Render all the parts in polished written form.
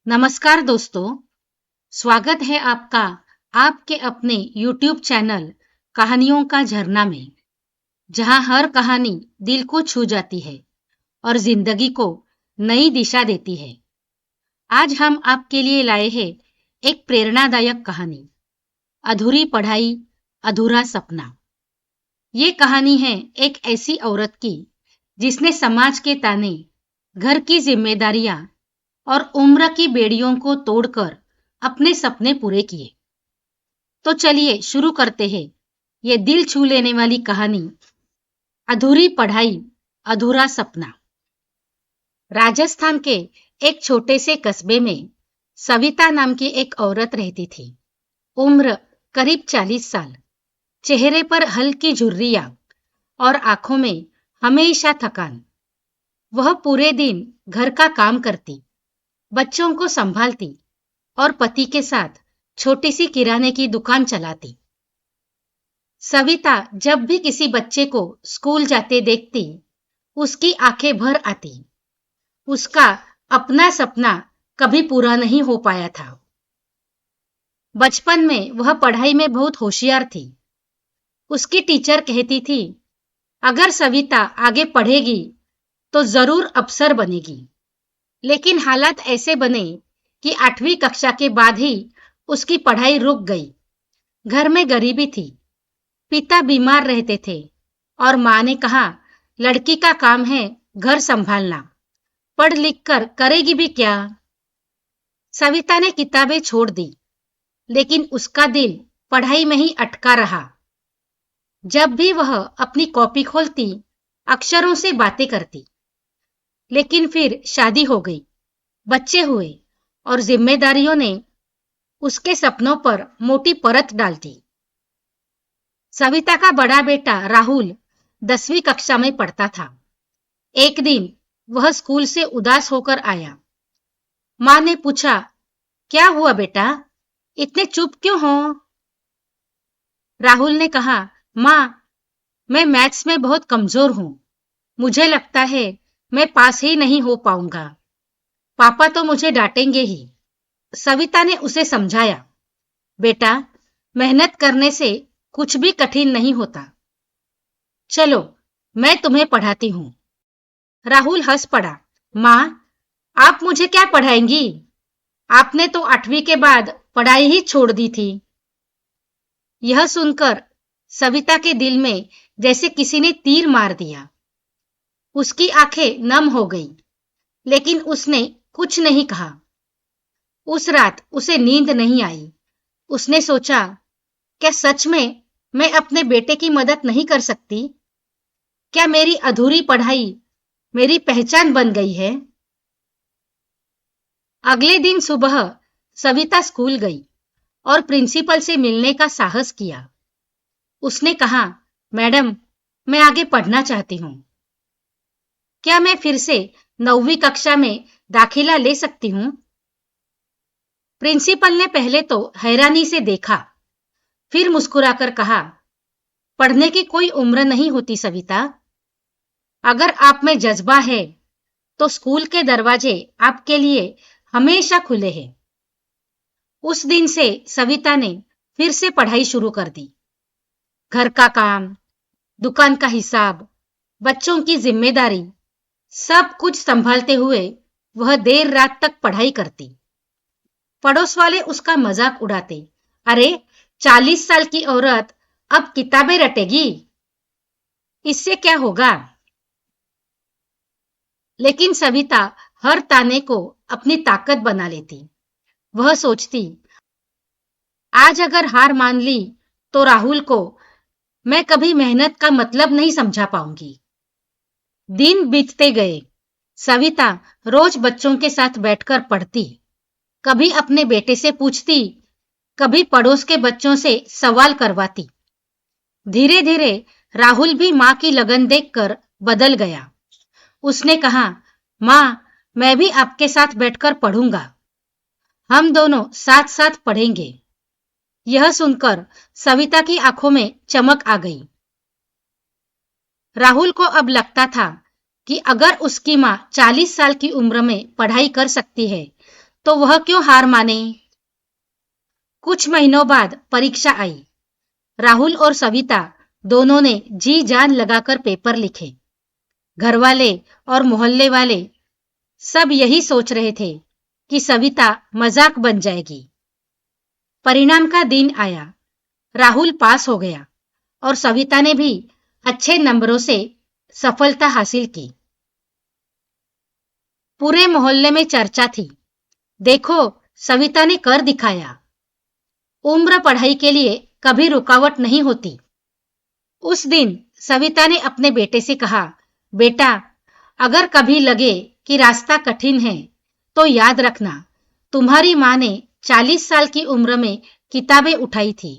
नमस्कार दोस्तों, स्वागत है आपका आपके अपने YouTube चैनल कहानियों का झरना में, जहां हर कहानी दिल को छू जाती है और जिंदगी को नई दिशा देती है। आज हम आपके लिए लाए हैं एक प्रेरणादायक कहानी, अधूरी पढ़ाई, अधूरा सपना। ये कहानी है एक ऐसी औरत की जिसने समाज के ताने, घर की जिम्मेदारियां और उम्र की बेड़ियों को तोड़कर अपने सपने पूरे किए। तो चलिए शुरू करते हैं ये दिल छू लेने वाली कहानी, अधूरी पढ़ाई, अधूरा सपना। राजस्थान के एक छोटे से कस्बे में सविता नाम की एक औरत रहती थी। उम्र करीब 40 साल, चेहरे पर हल्की झुर्रियां और आंखों में हमेशा थकान। वह पूरे दिन घर का काम करती, बच्चों को संभालती और पति के साथ छोटी सी किराने की दुकान चलाती। सविता जब भी किसी बच्चे को स्कूल जाते देखती, उसकी आंखें भर आती। उसका अपना सपना कभी पूरा नहीं हो पाया था। बचपन में वह पढ़ाई में बहुत होशियार थी। उसकी टीचर कहती थी, अगर सविता आगे पढ़ेगी तो जरूर अफसर बनेगी। लेकिन हालात ऐसे बने कि 8वीं कक्षा के बाद ही उसकी पढ़ाई रुक गई। घर में गरीबी थी, पिता बीमार रहते थे और मां ने कहा, लड़की का काम है घर संभालना, पढ़ लिख कर करेगी भी क्या। सविता ने किताबें छोड़ दी, लेकिन उसका दिल पढ़ाई में ही अटका रहा। जब भी वह अपनी कॉपी खोलती, अक्षरों से बातें करती। लेकिन फिर शादी हो गई, बच्चे हुए और जिम्मेदारियों ने उसके सपनों पर मोटी परत डाल दी। सविता का बड़ा बेटा राहुल 10वीं कक्षा में पढ़ता था। एक दिन वह स्कूल से उदास होकर आया। मां ने पूछा, क्या हुआ बेटा, इतने चुप क्यों हो? राहुल ने कहा, मां, मैं मैथ्स में बहुत कमजोर हूं। मुझे लगता है मैं पास ही नहीं हो पाऊंगा। पापा तो मुझे डांटेंगे ही। सविता ने उसे समझाया, बेटा, मेहनत करने से कुछ भी कठिन नहीं होता। चलो, मैं तुम्हें पढ़ाती हूं। राहुल हंस पड़ा, मां, आप मुझे क्या पढ़ाएंगी? आपने तो 8वीं के बाद पढ़ाई ही छोड़ दी थी। यह सुनकर सविता के दिल में जैसे किसी ने तीर मार दिया। उसकी आंखें नम हो गई, लेकिन उसने कुछ नहीं कहा। उस रात उसे नींद नहीं आई। उसने सोचा, क्या सच में मैं अपने बेटे की मदद नहीं कर सकती? क्या मेरी अधूरी पढ़ाई मेरी पहचान बन गई है? अगले दिन सुबह सविता स्कूल गई और प्रिंसिपल से मिलने का साहस किया। उसने कहा, मैडम, मैं आगे पढ़ना चाहती हूं। क्या मैं फिर से 9वीं कक्षा में दाखिला ले सकती हूं? प्रिंसिपल ने पहले तो हैरानी से देखा, फिर मुस्कुराकर कहा, पढ़ने की कोई उम्र नहीं होती सविता। अगर आप में जज्बा है तो स्कूल के दरवाजे आपके लिए हमेशा खुले हैं। उस दिन से सविता ने फिर से पढ़ाई शुरू कर दी। घर का काम, दुकान का हिसाब, बच्चों की जिम्मेदारी, सब कुछ संभालते हुए वह देर रात तक पढ़ाई करती। पड़ोस वाले उसका मजाक उड़ाते, अरे 40 साल की औरत अब किताबें रटेगी, इससे क्या होगा? लेकिन सविता हर ताने को अपनी ताकत बना लेती। वह सोचती, आज अगर हार मान ली तो राहुल को मैं कभी मेहनत का मतलब नहीं समझा पाऊंगी। दिन बीतते गए। सविता रोज बच्चों के साथ बैठकर पढ़ती। कभी अपने बेटे से पूछती, कभी पड़ोस के बच्चों से सवाल करवाती। धीरे धीरे राहुल भी मां की लगन देखकर बदल गया। उसने कहा, मां, मैं भी आपके साथ बैठकर पढ़ूंगा। हम दोनों साथ साथ पढ़ेंगे। यह सुनकर सविता की आंखों में चमक आ गई। राहुल को अब लगता था कि अगर उसकी मां 40 साल की उम्र में पढ़ाई कर सकती है तो वह क्यों हार माने? कुछ महीनों बाद परीक्षा आई। राहुल और सविता दोनों ने जी जान लगाकर पेपर लिखे। घरवाले और मोहल्ले वाले सब यही सोच रहे थे कि सविता मजाक बन जाएगी। परिणाम का दिन आया। राहुल पास हो गया और सविता ने भी अच्छे नंबरों से सफलता हासिल की। पूरे मोहल्ले में चर्चा थी, देखो सविता ने कर दिखाया। उम्र पढ़ाई के लिए कभी रुकावट नहीं होती। उस दिन सविता ने अपने बेटे से कहा, बेटा, अगर कभी लगे कि रास्ता कठिन है तो याद रखना, तुम्हारी मां ने 40 साल की उम्र में किताबें उठाई थी।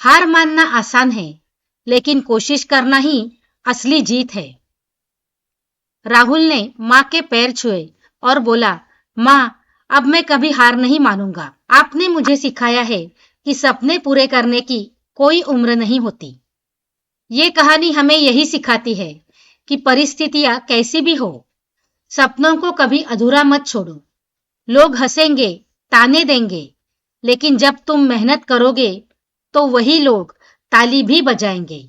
हार मानना आसान है, लेकिन कोशिश करना ही असली जीत है। राहुल ने मां के पैर छुए और बोला, मां, अब मैं कभी हार नहीं मानूंगा। आपने मुझे सिखाया है कि सपने पूरे करने की कोई उम्र नहीं होती। ये कहानी हमें यही सिखाती है कि परिस्थितियां कैसी भी हो, सपनों को कभी अधूरा मत छोड़ो। लोग हंसेंगे, ताने देंगे, लेकिन जब तुम मेहनत करोगे तो वही लोग ताली भी बजाएंगे।